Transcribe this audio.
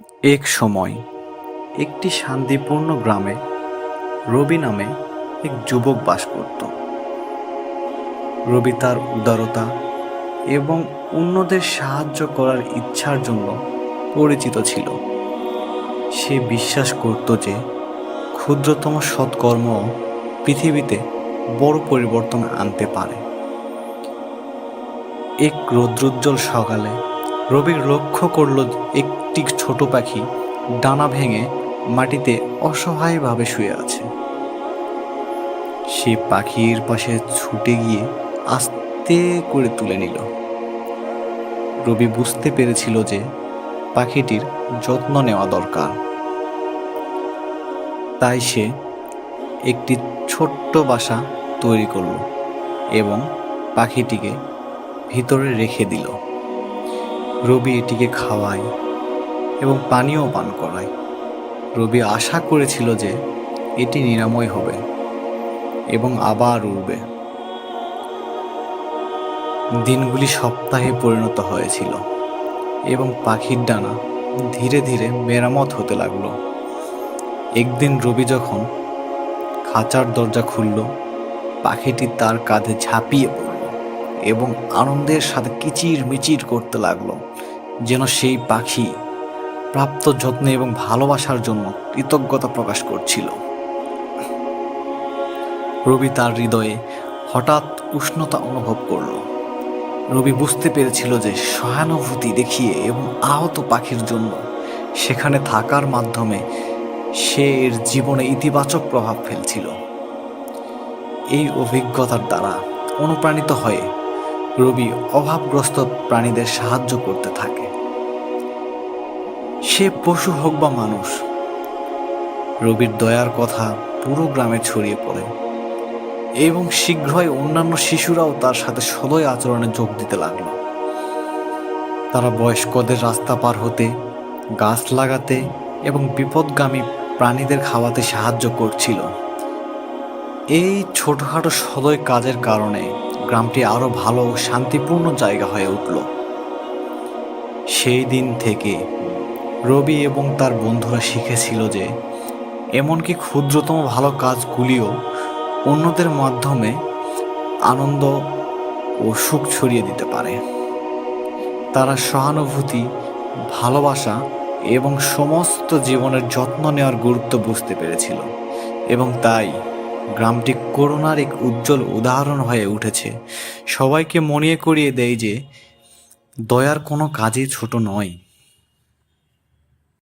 এক সময় একটি শান্তিপূর্ণ গ্রামে রবি নামে এক যুবক বাস করত। রবি তার উদারতা এবং অন্যদের সাহায্য করার ইচ্ছার জন্য পরিচিত ছিল। সে বিশ্বাস করত যে ক্ষুদ্রতম সৎকর্ম পৃথিবীতে বড় পরিবর্তন আনতে পারে। এক রৌদ্রোজ্জ্বল সকালে রবি লক্ষ্য করল একটি ছোট পাখি ডানা ভেঙে মাটিতে অসহায়ভাবে শুয়ে আছে। সে পাখির পাশে ছুটে গিয়ে আস্তে করে তুলে নিল। রবি বুঝতে পেরেছিল যে পাখিটির যত্ন নেওয়া দরকার। তাই সে একটি ছোট্ট বাসা তৈরি করল এবং পাখিটিকে ভিতরে রেখে দিল। রবি এটিকে খাওয়ায় এবং পানীয় পান করায়। রবি আশা করেছিল যে এটি নিরাময় হবে এবং আবার উড়বে। দিনগুলি সপ্তাহে পরিণত হয়েছিল এবং পাখির ডানা ধীরে ধীরে মেরামত হতে লাগলো। একদিন রবি যখন খাঁচার দরজা খুলল, পাখিটি তার কাঁধে ঝাঁপিয়ে পড়ল এবং আনন্দের সাথে কিচির মিচির করতে লাগলো, যেন সেই পাখি প্রাপ্ত যত্ন এবং ভালোবাসার জন্য কৃতজ্ঞতা প্রকাশ করছিল। রবি তার হৃদয়ে হঠাৎ উষ্ণতা অনুভব করল। রবি বুঝতে পেরেছিল যে সহানুভূতি দেখিয়ে এবং আহত পাখির জন্য সেখানে থাকার মাধ্যমে সে এর জীবনে ইতিবাচক প্রভাব ফেলছিল। এই অভিজ্ঞতার দ্বারা অনুপ্রাণিত হয়ে রবি অভাবগ্রস্ত প্রাণীদের সাহায্য করতে থাকে। সে পশু হোক বা মানুষ, রবির দয়ার কথা পুরো গ্রামে ছড়িয়ে পড়ে এবং শীঘ্রই অন্যান্য শিশুরাও তার সাথে সদয় আচরণে যোগ দিতে লাগলো। তারা বয়স্কদের রাস্তা পার হতে, গাছ লাগাতে এবং বিপদগামী প্রাণীদের খাওয়াতে সাহায্য করছিল। এই ছোটখাটো সদয় কাজের কারণে গ্রামটি আরো ভালো ও শান্তিপূর্ণ জায়গা হয়ে উঠল। সেই দিন থেকে রবি এবং তার বন্ধুরা শিখেছিল যে এমনকি ক্ষুদ্রতম ভালো কাজগুলিও অন্যদের মাধ্যমে আনন্দ ও সুখ ছড়িয়ে দিতে পারে। তারা সহানুভূতি, ভালোবাসা এবং সমস্ত জীবনের যত্ন নেওয়ার গুরুত্ব বুঝতে পেরেছিল এবং তাই গ্রামটি করুণার এক উজ্জ্বল উদাহরণ হয়ে উঠেছে। সবাইকে মনে করিয়ে দেয় যে দয়ার কোনো কাজই ছোট নয়।